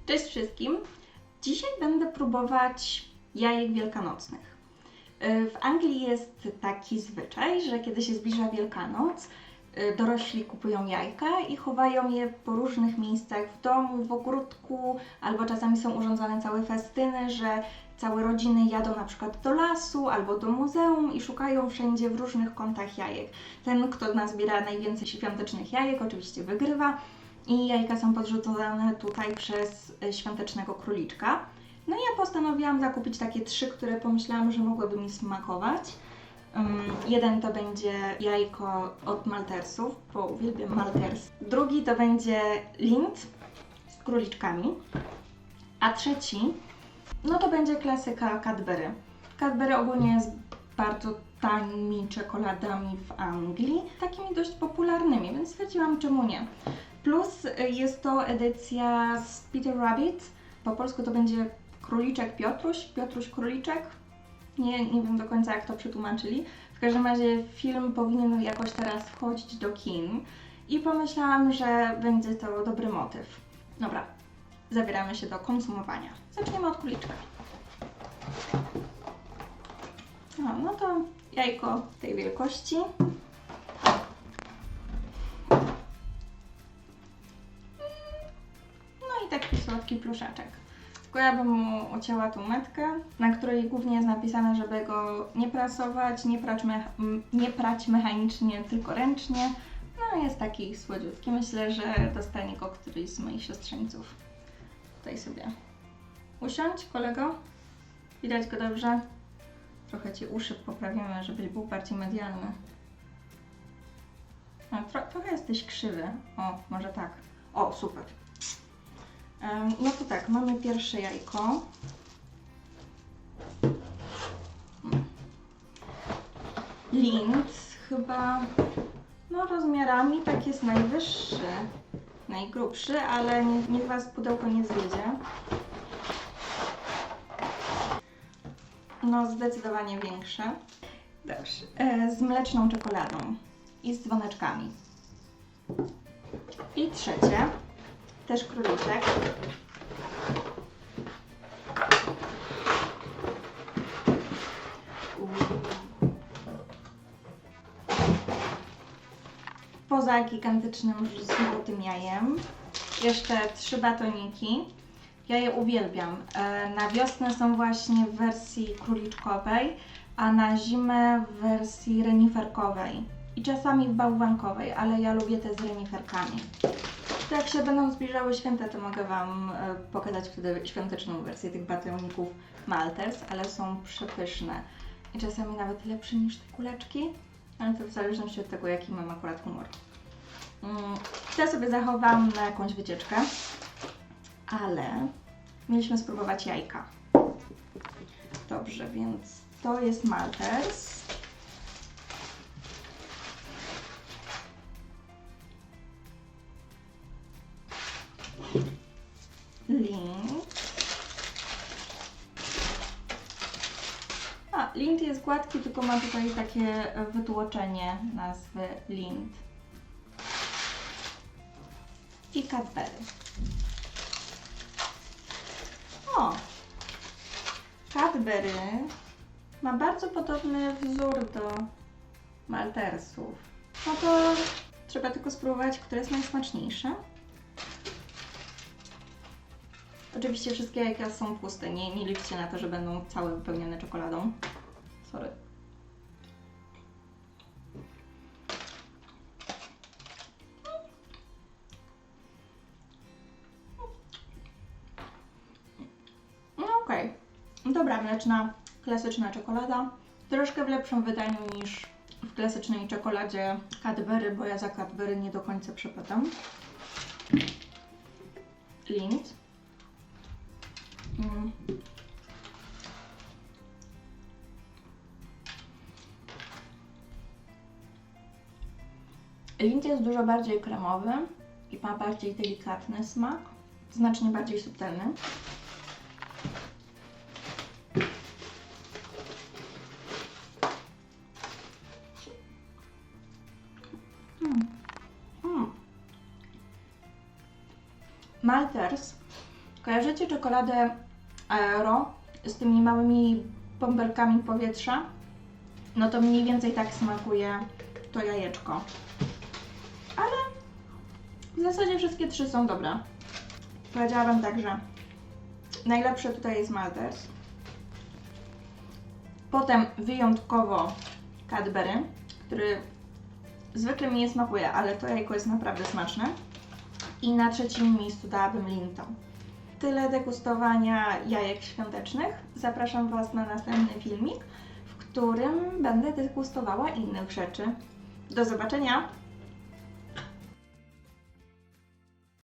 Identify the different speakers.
Speaker 1: Cześć wszystkim! Dzisiaj będę próbować jajek wielkanocnych. W Anglii jest taki zwyczaj, że kiedy się zbliża Wielkanoc, dorośli kupują jajka i chowają je po różnych miejscach w domu, w ogródku, albo czasami są urządzone całe festyny, że całe rodziny jadą na przykład do lasu albo do muzeum i szukają wszędzie w różnych kątach jajek. Ten, kto nazbiera najwięcej świątecznych jajek, oczywiście wygrywa. I jajka są podrzucone tutaj przez świątecznego króliczka. No i ja postanowiłam zakupić takie 3, które pomyślałam, że mogłyby mi smakować. Jeden to będzie jajko od Maltersów, bo uwielbiam Malters. Drugi to będzie Lindt z króliczkami. A trzeci, no to będzie klasyka Cadbury. Cadbury ogólnie jest bardzo tanimi czekoladami w Anglii, takimi dość popularnymi, więc stwierdziłam, czemu nie. Plus jest to edycja z Peter Rabbit. Po polsku to będzie Króliczek Piotruś, Piotruś Króliczek. Nie wiem do końca, jak to przetłumaczyli. W każdym razie film powinien jakoś teraz wchodzić do kin i pomyślałam, że będzie to dobry motyw. Dobra, zabieramy się do konsumowania. Zaczniemy od króliczka. No to jajko tej wielkości. No i taki słodki pluszaczek. Tylko ja bym mu ucięła tą metkę, na której głównie jest napisane, żeby go nie prasować, nie prać mechanicznie, tylko ręcznie. No jest taki słodziutki. Myślę, że dostanie go któryś z moich siostrzeńców. Tutaj sobie usiądź, kolego. Widać go dobrze? Trochę Ci uszy poprawimy, żebyś był bardziej medialny. Trochę jesteś krzywy. O, może tak. O, super. No to tak, mamy pierwsze jajko. Lindt chyba, no rozmiarami tak jest najwyższy, najgrubszy, ale niech Was pudełko nie zjedzie. No zdecydowanie większe. Dobrze. Z mleczną czekoladą i z dzwoneczkami. I trzecie. Też króliczek. Poza gigantycznym, złotym jajem, jeszcze 3 batoniki. Ja je uwielbiam. Na wiosnę są właśnie w wersji króliczkowej, a na zimę w wersji reniferkowej. I czasami w bałwankowej, ale ja lubię te z reniferkami. To jak się będą zbliżały święta, to mogę Wam pokazać wtedy świąteczną wersję tych batoników Malters, ale są przepyszne. I czasami nawet lepsze niż te kuleczki, ale to w zależności od tego, jaki mam akurat humor. Te sobie zachowam na jakąś wycieczkę, ale mieliśmy spróbować jajka. Dobrze, więc to jest Malters. Lindt. Lindt jest gładki, tylko ma tutaj takie wytłoczenie nazwy Lindt. I Cadbury. O! Cadbury ma bardzo podobny wzór do Maltersów. No to trzeba tylko spróbować, które jest najsmaczniejsze. Oczywiście wszystkie jajka są puste, nie liczcie na to, że będą całe wypełnione czekoladą. Sorry. No okej. Dobra, mleczna, klasyczna czekolada. Troszkę w lepszym wydaniu niż w klasycznej czekoladzie Cadbury, bo ja za Cadbury nie do końca przepadam. Lindt. Lindt jest dużo bardziej kremowy i ma bardziej delikatny smak, znacznie bardziej subtelny. Malters Kojarzycie czekoladę Aero z tymi małymi bąbelkami powietrza? No to mniej więcej tak smakuje to jajeczko. Ale w zasadzie wszystkie trzy są dobre. Powiedziałabym tak, że najlepsze tutaj jest Maltese. Potem wyjątkowo Cadbury, który zwykle mi nie smakuje, ale to jajko jest naprawdę smaczne. I na trzecim miejscu dałabym Lindt. Tyle degustowania jajek świątecznych. Zapraszam Was na następny filmik, w którym będę degustowała innych rzeczy. Do zobaczenia!